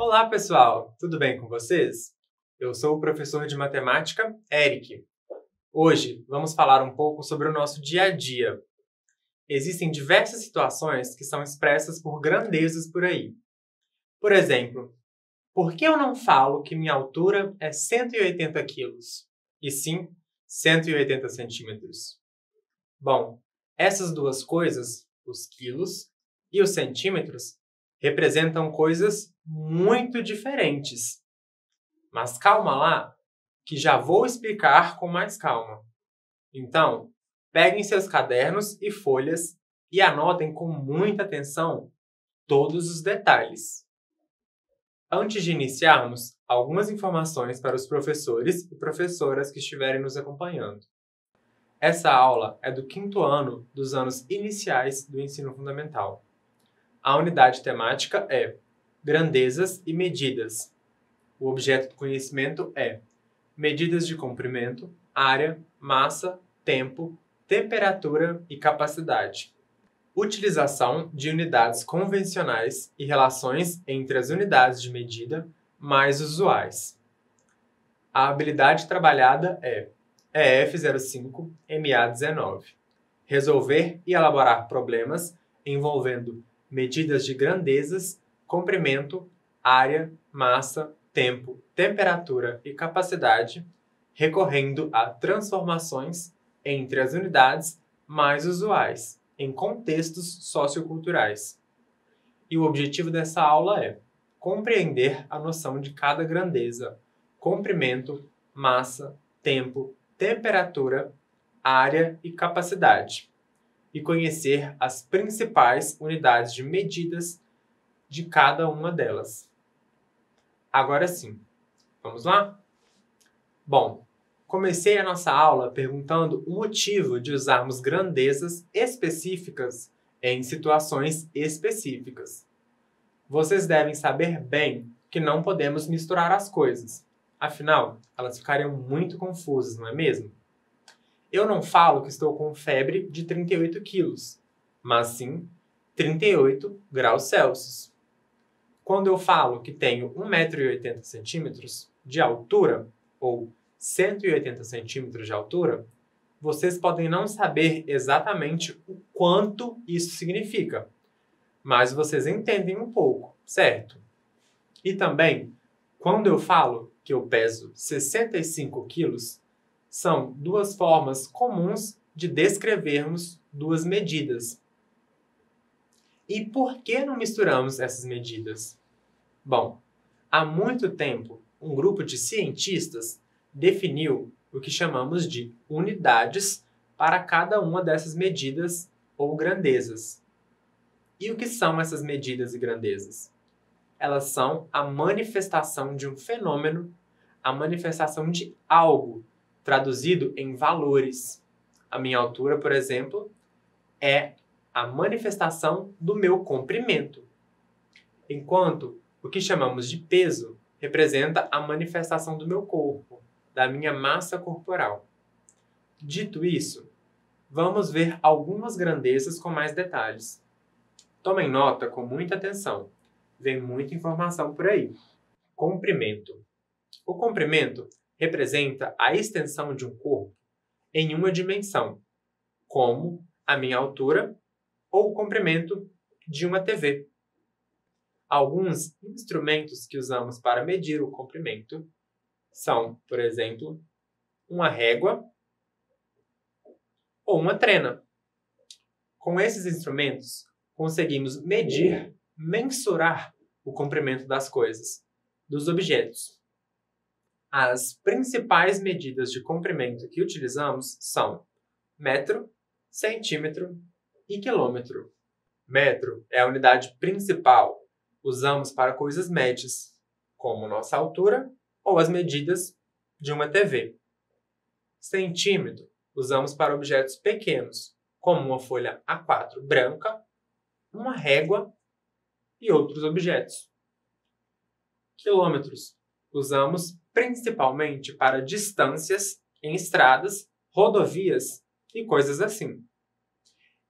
Olá, pessoal! Tudo bem com vocês? Eu sou o professor de matemática, Eric. Hoje, vamos falar um pouco sobre o nosso dia a dia. Existem diversas situações que são expressas por grandezas por aí. Por exemplo, por que eu não falo que minha altura é 180 quilos, e sim 180 centímetros? Bom, essas duas coisas, os quilos e os centímetros, representam coisas muito diferentes. Mas calma lá, que já vou explicar com mais calma. Então, peguem seus cadernos e folhas e anotem com muita atenção todos os detalhes. Antes de iniciarmos, algumas informações para os professores e professoras que estiverem nos acompanhando. Essa aula é do 5º ano dos anos iniciais do ensino fundamental. A unidade temática é Grandezas e Medidas. O objeto do conhecimento é medidas de comprimento, área, massa, tempo, temperatura e capacidade. Utilização de unidades convencionais e relações entre as unidades de medida mais usuais. A habilidade trabalhada é EF05, MA19. Resolver e elaborar problemas envolvendo medidas de grandezas, comprimento, área, massa, tempo, temperatura e capacidade, recorrendo a transformações entre as unidades mais usuais, em contextos socioculturais. E o objetivo dessa aula é compreender a noção de cada grandeza, comprimento, massa, tempo, temperatura, área e capacidade, e conhecer as principais unidades de medidas de cada uma delas. Agora sim, vamos lá? Bom, comecei a nossa aula perguntando o motivo de usarmos grandezas específicas em situações específicas. Vocês devem saber bem que não podemos misturar as coisas, afinal, elas ficariam muito confusas, não é mesmo? Eu não falo que estou com febre de 38 quilos, mas sim 38 graus Celsius. Quando eu falo que tenho 1,80 m de altura, ou 180 centímetros de altura, vocês podem não saber exatamente o quanto isso significa, mas vocês entendem um pouco, certo? E também, quando eu falo que eu peso 65 quilos, são duas formas comuns de descrevermos duas medidas. E por que não misturamos essas medidas? Bom, há muito tempo, um grupo de cientistas definiu o que chamamos de unidades para cada uma dessas medidas ou grandezas. E o que são essas medidas e grandezas? Elas são a manifestação de um fenômeno, a manifestação de algo, traduzido em valores. A minha altura, por exemplo, é a manifestação do meu comprimento. Enquanto o que chamamos de peso representa a manifestação do meu corpo, da minha massa corporal. Dito isso, vamos ver algumas grandezas com mais detalhes. Tomem nota com muita atenção. Vem muita informação por aí. Comprimento. O comprimento representa a extensão de um corpo em uma dimensão, como a minha altura ou o comprimento de uma TV. Alguns instrumentos que usamos para medir o comprimento são, por exemplo, uma régua ou uma trena. Com esses instrumentos, conseguimos medir, mensurar o comprimento das coisas, dos objetos. As principais medidas de comprimento que utilizamos são metro, centímetro e quilômetro. Metro é a unidade principal. Usamos para coisas médias, como nossa altura ou as medidas de uma TV. Centímetro usamos para objetos pequenos, como uma folha A4 branca, uma régua e outros objetos. Quilômetros usamos principalmente para distâncias em estradas, rodovias e coisas assim.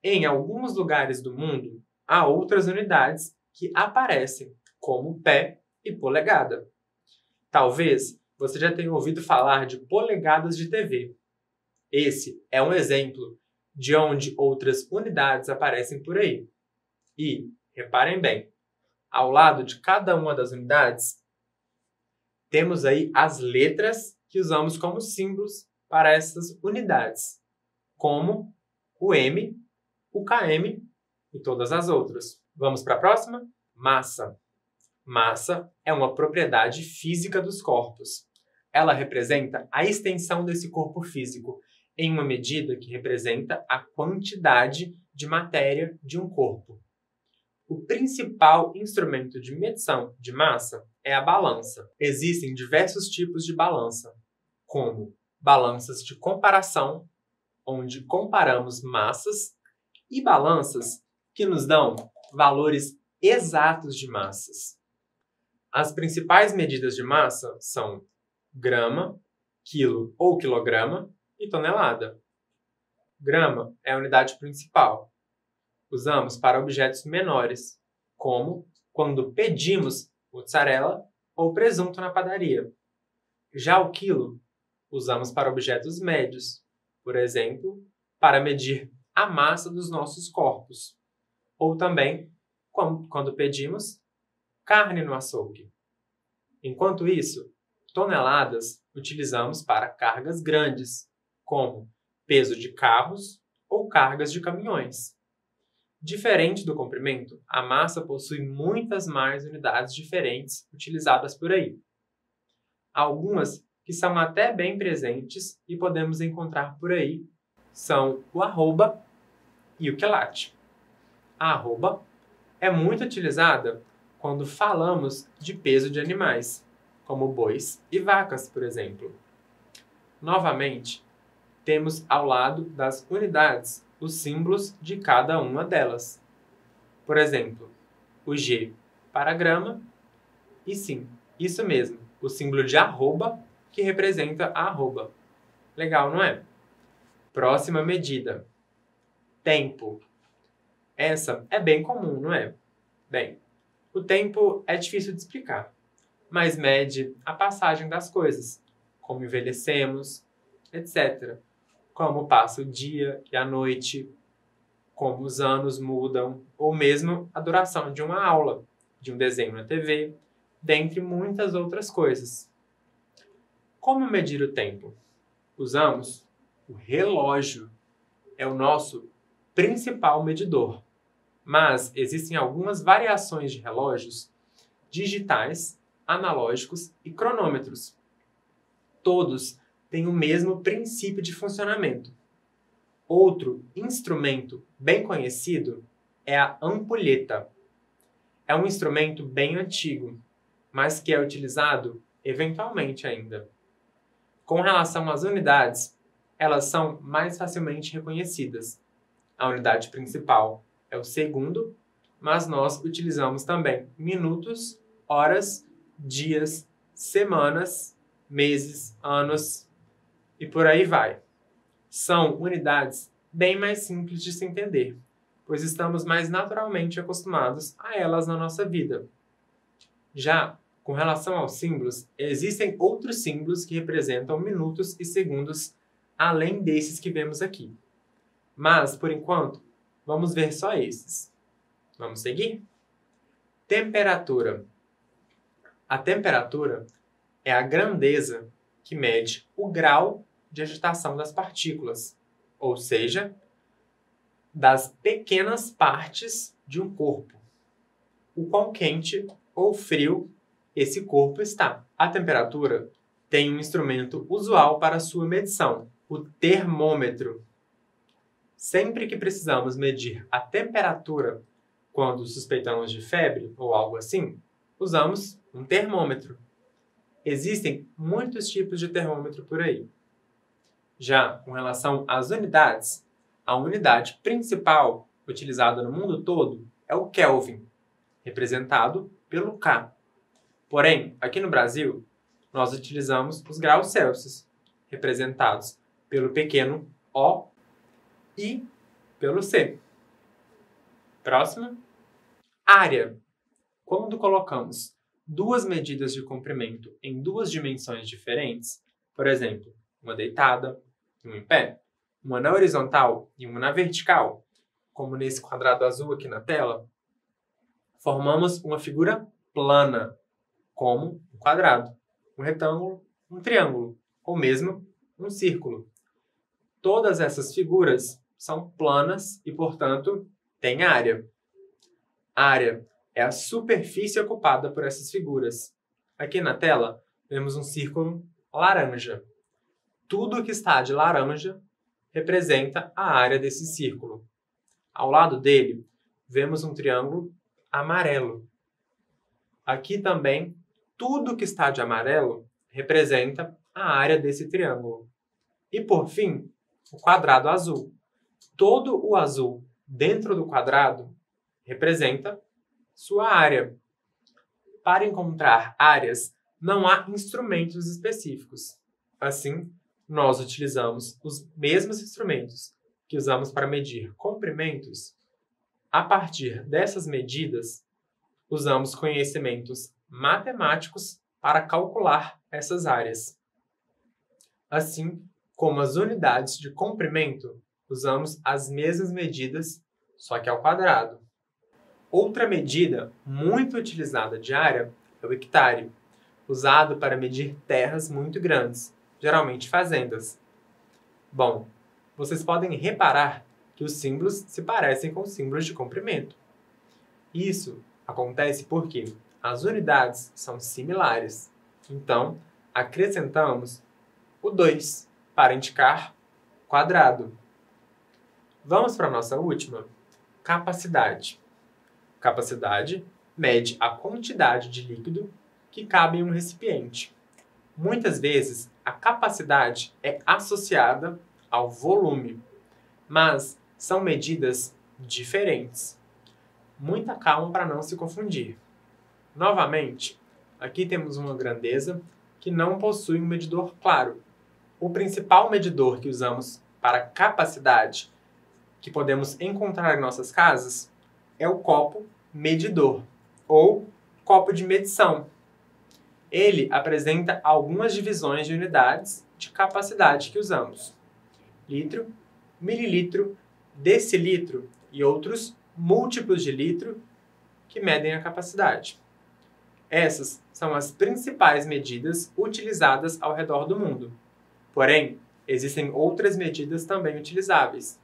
Em alguns lugares do mundo, há outras unidades que aparecem, como pé e polegada. Talvez você já tenha ouvido falar de polegadas de TV. Esse é um exemplo de onde outras unidades aparecem por aí. E, reparem bem, ao lado de cada uma das unidades, temos aí as letras que usamos como símbolos para essas unidades, como o M, o km e todas as outras. Vamos para a próxima? Massa. Massa é uma propriedade física dos corpos. Ela representa a extensão desse corpo físico em uma medida que representa a quantidade de matéria de um corpo. O principal instrumento de medição de massa é a balança. Existem diversos tipos de balança, como balanças de comparação, onde comparamos massas, e balanças que nos dão valores exatos de massas. As principais medidas de massa são grama, quilo ou quilograma e tonelada. Grama é a unidade principal. Usamos para objetos menores, como quando pedimos mussarela ou presunto na padaria. Já o quilo usamos para objetos médios, por exemplo, para medir a massa dos nossos corpos, ou também quando pedimos carne no açougue. Enquanto isso, toneladas utilizamos para cargas grandes, como peso de carros ou cargas de caminhões. Diferente do comprimento, a massa possui muitas mais unidades diferentes utilizadas por aí. Algumas que são até bem presentes e podemos encontrar por aí são o arroba e o quilate. A arroba é muito utilizada quando falamos de peso de animais, como bois e vacas, por exemplo. Novamente, temos ao lado das unidades os símbolos de cada uma delas. Por exemplo, o G para grama e sim, isso mesmo, o símbolo de arroba que representa a arroba. Legal, não é? Próxima medida. Tempo. Essa é bem comum, não é? Bem, o tempo é difícil de explicar, mas mede a passagem das coisas, como envelhecemos, etc. Como passa o dia e a noite, como os anos mudam, ou mesmo a duração de uma aula, de um desenho na TV, dentre muitas outras coisas. Como medir o tempo? Usamos o relógio. É o nosso principal medidor. Mas existem algumas variações de relógios digitais, analógicos e cronômetros. Todos têm o mesmo princípio de funcionamento. Outro instrumento bem conhecido é a ampulheta. É um instrumento bem antigo, mas que é utilizado eventualmente ainda. Com relação às unidades, elas são mais facilmente reconhecidas. A unidade principal é o segundo, mas nós utilizamos também minutos, horas, dias, semanas, meses, anos e por aí vai. São unidades bem mais simples de se entender, pois estamos mais naturalmente acostumados a elas na nossa vida. Já com relação aos símbolos, existem outros símbolos que representam minutos e segundos além desses que vemos aqui. Mas, por enquanto, vamos ver só esses. Vamos seguir? Temperatura. A temperatura é a grandeza que mede o grau de agitação das partículas, ou seja, das pequenas partes de um corpo. O quão quente ou frio esse corpo está. A temperatura tem um instrumento usual para sua medição, o termômetro. Sempre que precisamos medir a temperatura quando suspeitamos de febre ou algo assim, usamos um termômetro. Existem muitos tipos de termômetro por aí. Já com relação às unidades, a unidade principal utilizada no mundo todo é o Kelvin, representado pelo K. Porém, aqui no Brasil, nós utilizamos os graus Celsius, representados pelo pequeno O e pelo C. Próximo. Área. Quando colocamos duas medidas de comprimento em duas dimensões diferentes, por exemplo, uma deitada e uma em pé, uma na horizontal e uma na vertical, como nesse quadrado azul aqui na tela, formamos uma figura plana, como um quadrado, um retângulo, um triângulo, ou mesmo um círculo. Todas essas figuras são planas e, portanto, têm área. Área é a superfície ocupada por essas figuras. Aqui na tela, vemos um círculo laranja. Tudo que está de laranja representa a área desse círculo. Ao lado dele, vemos um triângulo amarelo. Aqui também, tudo que está de amarelo representa a área desse triângulo. E, por fim, o quadrado azul. Todo o azul dentro do quadrado representa sua área. Para encontrar áreas, não há instrumentos específicos. Assim, nós utilizamos os mesmos instrumentos que usamos para medir comprimentos. A partir dessas medidas, usamos conhecimentos matemáticos para calcular essas áreas. Assim como as unidades de comprimento, usamos as mesmas medidas, só que ao quadrado. Outra medida muito utilizada de área é o hectare, usado para medir terras muito grandes, geralmente fazendas. Bom, vocês podem reparar que os símbolos se parecem com os símbolos de comprimento. Isso acontece porque as unidades são similares. Então, acrescentamos o 2 para indicar quadrado. Vamos para a nossa última? Capacidade. Capacidade mede a quantidade de líquido que cabe em um recipiente. Muitas vezes, a capacidade é associada ao volume, mas são medidas diferentes. Muita calma para não se confundir. Novamente, aqui temos uma grandeza que não possui um medidor claro. O principal medidor que usamos para capacidade, que podemos encontrar em nossas casas, é o copo medidor, ou copo de medição. Ele apresenta algumas divisões de unidades de capacidade que usamos: litro, mililitro, decilitro e outros múltiplos de litro que medem a capacidade. Essas são as principais medidas utilizadas ao redor do mundo. Porém, existem outras medidas também utilizáveis,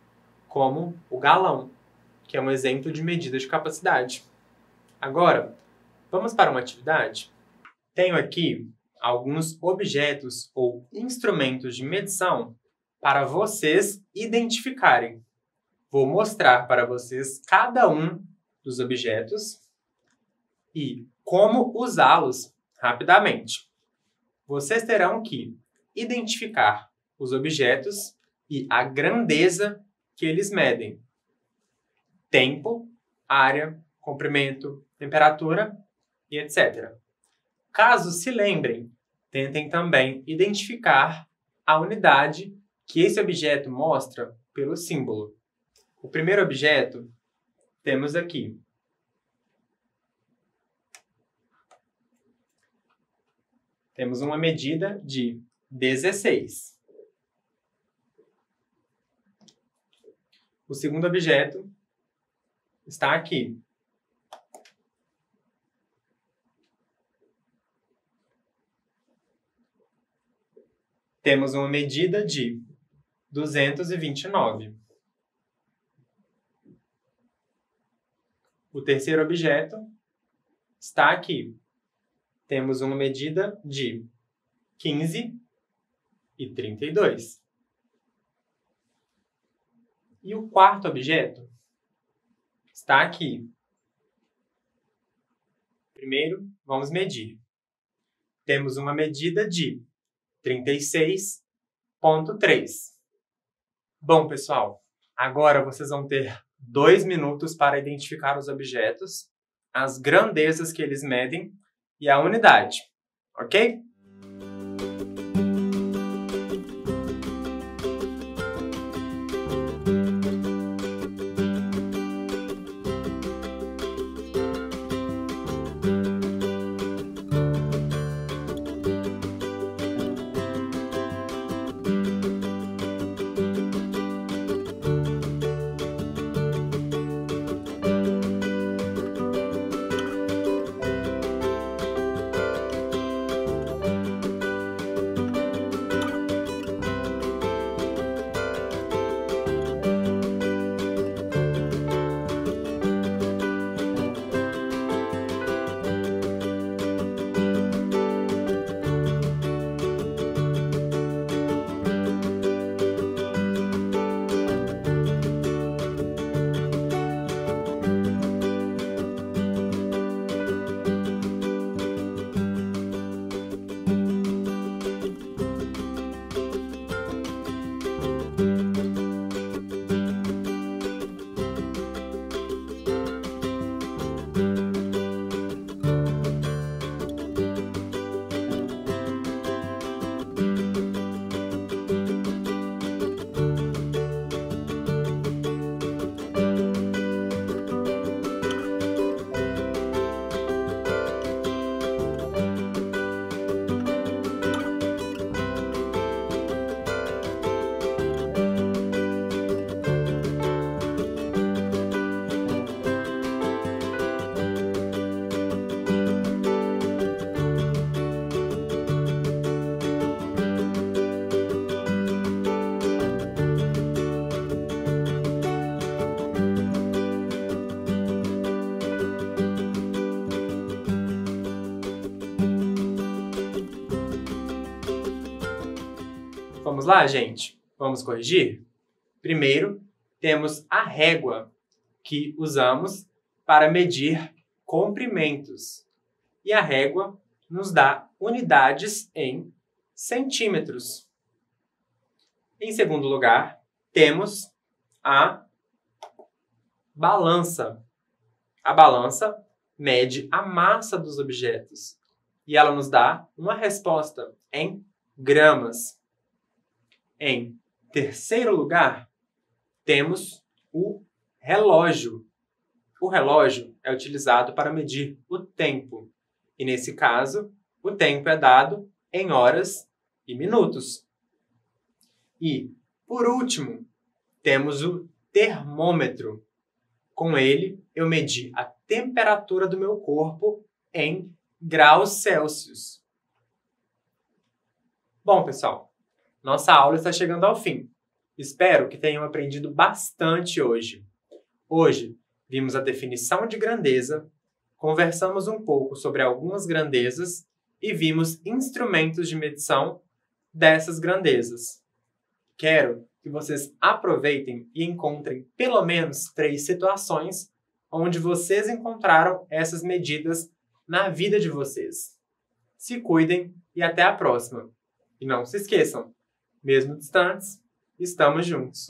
como o galão, que é um exemplo de medida de capacidade. Agora, vamos para uma atividade? Tenho aqui alguns objetos ou instrumentos de medição para vocês identificarem. Vou mostrar para vocês cada um dos objetos e como usá-los rapidamente. Vocês terão que identificar os objetos e a grandeza que eles medem: tempo, área, comprimento, temperatura e etc. Caso se lembrem, tentem também identificar a unidade que esse objeto mostra pelo símbolo. O primeiro objeto temos aqui. Temos uma medida de 16. O segundo objeto está aqui. Temos uma medida de 229. O terceiro objeto está aqui. Temos uma medida de 15 e 32. E o quarto objeto está aqui. Primeiro, vamos medir. Temos uma medida de 36,3. Bom, pessoal, agora vocês vão ter 2 minutos para identificar os objetos, as grandezas que eles medem e a unidade, ok? Vamos lá, gente? Vamos corrigir? Primeiro, temos a régua, que usamos para medir comprimentos. E a régua nos dá unidades em centímetros. Em segundo lugar, temos a balança. A balança mede a massa dos objetos e ela nos dá uma resposta em gramas. Em terceiro lugar, temos o relógio. O relógio é utilizado para medir o tempo. E nesse caso, o tempo é dado em horas e minutos. E, por último, temos o termômetro. Com ele, eu medi a temperatura do meu corpo em graus Celsius. Bom, pessoal, nossa aula está chegando ao fim. Espero que tenham aprendido bastante hoje. Hoje, vimos a definição de grandeza, conversamos um pouco sobre algumas grandezas e vimos instrumentos de medição dessas grandezas. Quero que vocês aproveitem e encontrem pelo menos 3 situações onde vocês encontraram essas medidas na vida de vocês. Se cuidem e até a próxima. E não se esqueçam, mesmo distantes, estamos juntos.